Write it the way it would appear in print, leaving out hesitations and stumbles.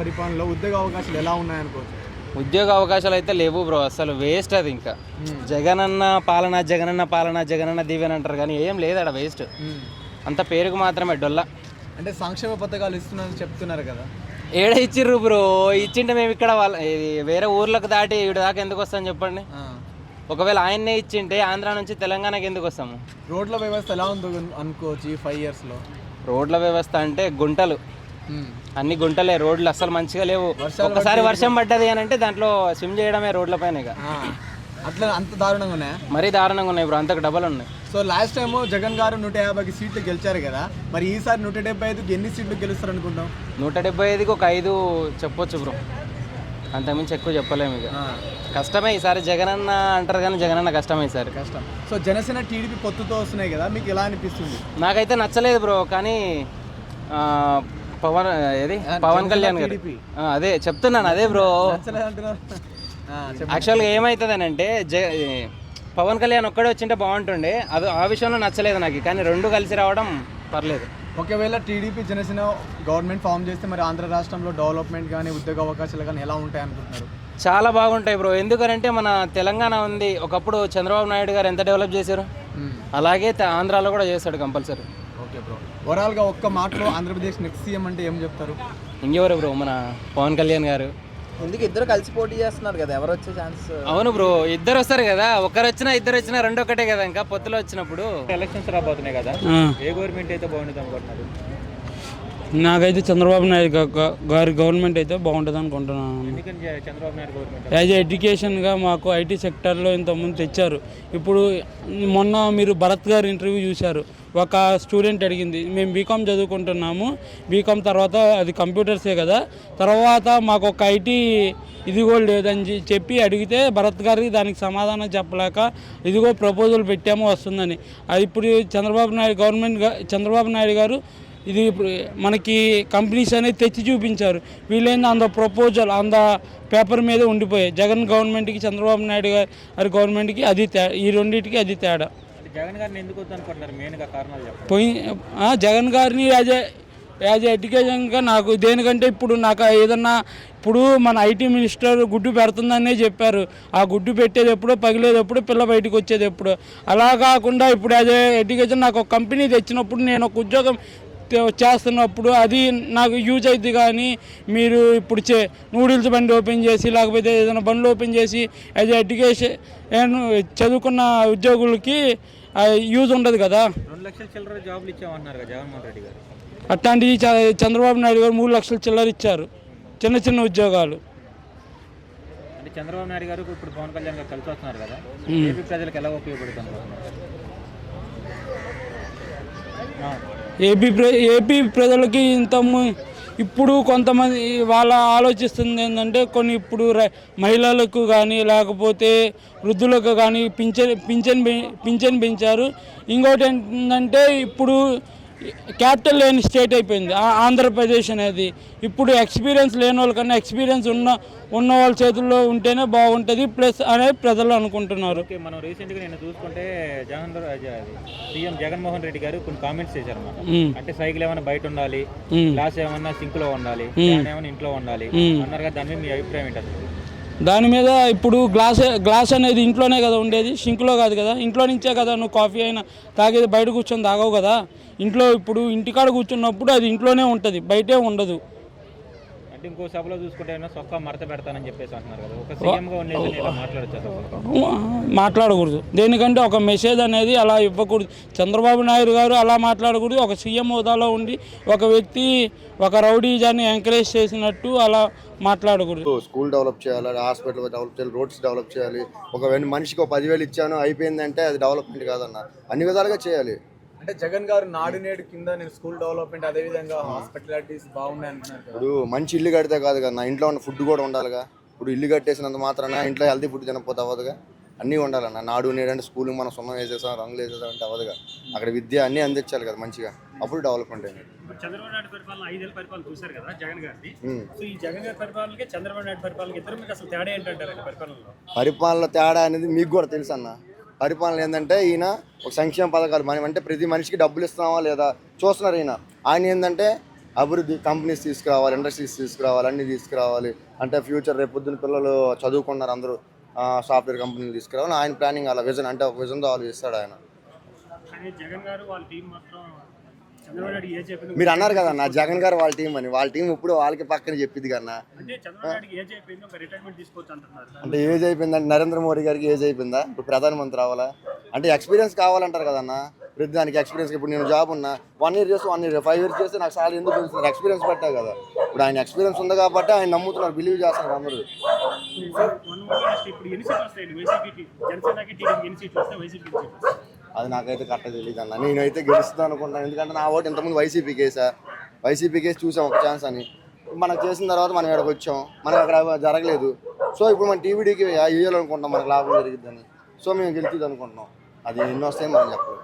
పరిపాలనలో ఉద్యోగ అవకాశాలు ఎలా ఉన్నాయనుకోవచ్చు? ఉద్యోగ అవకాశాలు అయితే లేవు బ్రో, అసలు వేస్ట్ అది. ఇంకా జగనన్న పాలన జగనన్న పాలన జగనన్న దీవెన అంటారు కానీ ఏం లేదు అక్కడ, వేస్ట్. అంత పేరుకు మాత్రమే డొల్ల. అంటే సంక్షేమ పథకాలు ఇస్తున్నారని చెప్తున్నారు కదా, ఏడ ఇచ్చిర్రు బ్రో? ఇచ్చింటే మేము ఇక్కడ వేరే ఊర్లకు దాటి ఇటు దాకా ఎందుకు వస్తాం చెప్పండి? ఒకవేళ ఆయన్నే ఇచ్చింటే ఆంధ్ర నుంచి తెలంగాణకి ఎందుకు వస్తాము? రోడ్ల వ్యవస్థ ఎలా ఉందో అనుకోవచ్చు ఈ 5 yearsలో? రోడ్ల వ్యవస్థ అంటే గుంటలు, అన్ని గుంటలే, రోడ్లు అసలు మంచిగా లేవు. ఒకసారి వర్షం పడ్డది అని అంటే దాంట్లో స్విమ్ చేయడమే రోడ్ల పైన. ఇక అట్లా అంత దారుణంగా ఉన్నాయా? మరీ దారుణంగా ఉన్నాయి బ్రో, అంతకు డబల్ ఉన్నాయి. సో లాస్ట్ టైం జగన్ గారు 150 సీట్లు గెలిచారు కదా, మరి ఈసారి 175కి ఎన్ని సీట్లు గెలుస్తారు అనుకుంటాం? 175కి ఒక 5 చెప్పొచ్చు బ్రో, అంతకుమించి ఎక్కువ చెప్పలేము. ఇక కష్టమే ఈసారి. జగనన్న అంటారు కానీ జగనన్న కష్టమే ఈసారి, కష్టం. సో జనసేన టీడీపీ పొత్తుతో వస్తున్నాయి కదా, మీకు ఎలా అనిపిస్తుంది? నాకైతే నచ్చలేదు బ్రో, కానీ పవన్ కళ్యాణ్ గారు, అదే చెప్తున్నాను, అదే బ్రో. యాక్చువల్గా ఏమవుతుంది అంటే పవన్ కళ్యాణ్ ఒక్కడే వచ్చింటే బాగుంటుండే, అది ఆ విషయంలో నచ్చలేదు నాకు. కానీ రెండు కలిసి రావడం పర్లేదు. ఒకవేళ టీడీపీ జనసేన గవర్నమెంట్ ఫామ్ చేస్తే మరి ఆంధ్ర రాష్ట్రంలో డెవలప్మెంట్ కానీ ఉద్యోగ అవకాశాలు కానీ ఎలా ఉంటాయి అనుకుంటున్నారు? చాలా బాగుంటాయి బ్రో, ఎందుకంటే మన తెలంగాణ ఉంది, ఒకప్పుడు చంద్రబాబు నాయుడు గారు ఎంత డెవలప్ చేశారు, అలాగే ఆంధ్రాలో కూడా చేస్తాడు కంపల్సరీ. ఓకే బ్రో, ఓవరాల్గా ఒక్క మాటలో ఆంధ్రప్రదేశ్ నెక్స్ట్ సీఎం అంటే ఏం చెప్తారు? ఇంకెవరు బ్రో, మన పవన్ కళ్యాణ్ గారు. ఎందుకు ఇద్దరు కలిసి పోటీ చేస్తున్నారు కదా, ఎవరు వచ్చే ఛాన్స్? అవును బ్రో, ఇద్దరు వస్తారు కదా, ఒకరు వచ్చినా ఇద్దరు వచ్చినా రెండు ఒకటే కదా. ఇంకా పొత్తులో వచ్చినప్పుడు ఎలక్షన్స్ రాబోతున్నాయి కదా, ఏ గవర్నమెంట్ అయితే బాగుంటుంది అనుకుంటున్నారు? నాకైతే చంద్రబాబు నాయుడు గారి గవర్నమెంట్ అయితే బాగుంటుంది అనుకుంటున్నాను. ఎందుకని చంద్రబాబు నాయుడు గవర్నమెంట్? యాజ్ ఎడ్యుకేషన్గా మాకు ఐటీ సెక్టర్లో ఇంతకుముందు తెచ్చారు. ఇప్పుడు మొన్న మీరు భరత్ గారి ఇంటర్వ్యూ చూశారు, ఒక స్టూడెంట్ అడిగింది, మేము బీకామ్ చదువుకుంటున్నాము, బీకామ్ తర్వాత అది కంప్యూటర్సే కదా, తర్వాత మాకు ఒక ఐటీ ఇది కూడా లేదని చెప్పి అడిగితే భరత్ గారికి దానికి సమాధానం చెప్పలేక ఇదిగో ప్రపోజల్ పెట్టాము వస్తుందని. అది ఇప్పుడు చంద్రబాబు నాయుడు గారు ఇది మనకి కంపెనీస్ అనేది తెచ్చి చూపించారు. వీళ్ళైనా అంత ప్రపోజల్ అంత పేపర్ మీద ఉండిపోయాయి. జగన్ గవర్నమెంట్కి చంద్రబాబు నాయుడు గారి గవర్నమెంట్కి అది ఈ రెండింటికి అది తేడా. జగన్ గారిని ఎందుకు వద్దనుకుంటున్నారు, మెయిన్గా కారణాలు చెప్పండి. జగన్ గారిని యాజ్ ఎడ్యుకేషన్గా నాకు దేనికంటే ఇప్పుడు నాకు ఏదన్నా ఇప్పుడు మన ఐటీ మినిస్టర్ గుడ్డు పెడుతుందనే చెప్పారు. ఆ గుడ్డు పెట్టేది ఎప్పుడో, పగిలేది ఎప్పుడు, పిల్ల బయటకు వచ్చేది ఎప్పుడు. అలా కాకుండా ఇప్పుడు యాజ్ ఎడ్యుకేషన్ నాకు ఒక కంపెనీ తెచ్చినప్పుడు, నేను ఒక ఉద్యోగం చేస్తున్నప్పుడు అది నాకు యూజ్ అవుతుంది. కానీ మీరు ఇప్పుడు నూడిల్స్ బండి ఓపెన్ చేసి లేకపోతే ఏదైనా బండ్లు ఓపెన్ చేసి యాజ్ ఎడ్యుకేషన్ చదువుకున్న ఉద్యోగులకి యూజ్ ఉండదు కదా. 2 లక్షల చిల్లర జాబులు ఇచ్చామన్నారు కదా జగన్మోహన్ రెడ్డి గారు. అట్లాంటివి చంద్రబాబు నాయుడు గారు 3 లక్షల చిల్లర ఇచ్చారు, చిన్న చిన్న ఉద్యోగాలు. అంటే చంద్రబాబు నాయుడు గారు ఇప్పుడు పవన్ కళ్యాణ్ గారు కలిసి వస్తున్నారు కదా, ఏపీ ప్రజలకు ఎలా ఉపయోగపడుతుంది? ఏపీ ప్రజలకి ఇప్పుడు కొంతమంది వాళ్ళ ఆలోచిస్తుంది ఏంటంటే కొన్ని ఇప్పుడు మహిళలకు కానీ లేకపోతే వృద్ధులకు కానీ పింఛన్ పెంచారు. ఇంకోటి ఏంటంటే ఇప్పుడు క్యాపిటల్ లేని స్టేట్ అయిపోయింది ఆంధ్రప్రదేశ్ అనేది. ఇప్పుడు ఎక్స్పీరియన్స్ లేని వాళ్ళకన్నా ఎక్స్పీరియన్స్ ఉన్న వాళ్ళ చేతుల్లో ఉంటేనే బాగుంటుంది ప్లస్ అనేది ప్రజలు అనుకుంటున్నారు. మనం రీసెంట్గా నేను చూసుకుంటే సీఎం జగన్మోహన్ రెడ్డి గారు కొన్ని కామెంట్స్ చేశారన్నమాట. అంటే సైకిల్ ఏమైనా బయట ఉండాలి, గ్లాస్ ఏమన్నా సింక్ లో ఉండాలి, ఏమైనా ఇంట్లో ఉండాలి అన్నారు కదా, దాని మీద మీ అభిప్రాయం ఏంటి? దాని మీద ఇప్పుడు గ్లాస్ అనేది ఇంట్లోనే కదా ఉండేది, సింక్లో కాదు కదా. ఇంట్లో నుంచే కదా నువ్వు కాఫీ అయినా తాగేది, బయట కూర్చొని తాగవు కదా. ఇంట్లో ఇప్పుడు ఇంటికాడ కూర్చున్నప్పుడు అది ఇంట్లోనే ఉంటుంది, బయటే ఉండదు. అంటే ఇంకో సభలో చూసుకుంటే సొక్కా మడత పెడతానని చెప్పేసి అంటున్నారు కదా, ఒక సీఎంగా ఉండేది మాట్లాడకూడదు. దేనికంటే ఒక మెసేజ్ అనేది అలా ఇవ్వకూడదు. చంద్రబాబు నాయుడు గారు అలా మాట్లాడకూడదు. ఒక సీఎం హోదాలో ఉండి ఒక వ్యక్తి ఒక రౌడీజాన్ని ఎంకరేజ్ చేసినట్టు అలా మాట్లాడకూడదు. స్కూల్ డెవలప్ చేయాలి, హాస్పిటల్ డెవలప్ చేయాలి, రోడ్స్ డెవలప్ చేయాలి. ఒక మనిషికి 10,000 ఇచ్చాను అయిపోయిందంటే అది డెవలప్మెంట్ కాదన్న, అన్ని విధాలుగా చేయాలి. అంటే జగన్ గారు నాడు నేడు కింద నేను స్కూల్ డెవలప్మెంట్ అదే విధంగా హాస్పిటాలిటీస్ బాగున్నాయి అంటున్నారు. ఇప్పుడు మంచి ఇల్లు కడితే కాదు కదా, నా ఇంట్లో ఉన్న ఫుడ్ కూడా ఉండాలిగా. ఇప్పుడు ఇల్లు కట్టేసినంత మాత్రాన ఇంట్లో హెల్తీ ఫుడ్ తినకపోతే అవ్వదుగా. అన్నీ ఉండాలన్న. నాడు నేడు అంటే స్కూల్కి మనం సున్నం వేసేసాం, రంగులు వేసేసాం అంటే అవ్వదుగా. అక్కడ విద్య అన్నీ అందించాలి కదా మంచిగా, అప్పుడు డెవలప్మెంట్ అయింది. చంద్రబాబు నాయుడు పరిపాలన 5 ఏళ్ళ పరిపాలన చూశారు కదా జగన్ గారిని. సో ఈ జగన్ గారి పరిపాలనకి చంద్రబాబు నాయుడు పరిపాలనకి ఇద్దరు మీకు అసలు తేడా ఏంటంటారు? పరిపాలన తేడా అనేది మీకు కూడా తెలుసు అన్న. పరిపాలన ఏంటంటే ఈయన ఒక సంక్షేమ పథకాలు మనం అంటే ప్రతి మనిషికి డబ్బులు ఇస్తున్నావా లేదా చూస్తున్నారు. ఆయన ఏంటంటే అభివృద్ధి కంపెనీస్ తీసుకురావాలి, ఇండస్ట్రీస్ తీసుకురావాలి, అన్నీ తీసుకురావాలి. అంటే ఫ్యూచర్ రేపు పొద్దున్న పిల్లలు చదువుకున్నారు అందరూ, సాఫ్ట్వేర్ కంపెనీలు తీసుకురావాలి. ఆయన ప్లానింగ్ అలా విజన్, అంటే ఒక విజన్తో ఆలోచిస్తాడు ఆయన. మీరు అన్నారు కదా నా జగన్ గారు వాళ్ళ టీం అని, వాళ్ళ టీం ఇప్పుడు వాళ్ళకి పక్కన చెప్పింది కన్నా. అంటే ఏజ్ అయిపోయిందంటే నరేంద్ర మోడీ గారికి ఏజ్ అయిపోయిందా? ఇప్పుడు ప్రధానమంత్రి అవ్వాలా అంటే ఎక్స్పీరియన్స్ కావాలంటారు కదన్నా. ప్రతి దానికి ఎక్స్పీరియన్స్. ఇప్పుడు నేను జాబ్ ఉన్నా 1 year చేస్తే 1 year, 5 years చేస్తే నాకు చాలా ఎందుకు తెలుస్తుంది, ఎక్స్పీరియన్స్ పెట్టా కదా. ఇప్పుడు ఆయన ఎక్స్పీరియన్స్ ఉంది కాబట్టి ఆయన నమ్ముతున్నారు, బిలీవ్ చేస్తున్నారు అందరూ. అది నాకైతే కరెక్ట్గా తెలియదు అన్న. నేనైతే గెలుస్తాను అనుకుంటాను, ఎందుకంటే నా ఓటు ఇంతకుముందు వైసీపీకి వేసా. వైసీపీకి వేసి చూసాం ఒక ఛాన్స్ అని. మనకు చేసిన తర్వాత మనం ఇక్కడికి వచ్చాం, మనకు అక్కడ జరగలేదు. సో ఇప్పుడు మన టీవీడీకి వేయాలనుకుంటాం, మనకు లాభం జరిగిద్దని. సో మేము గెలుస్తుంది అనుకుంటున్నాం. అది ఎన్నో వస్తాయి మనం చెప్పలేదు.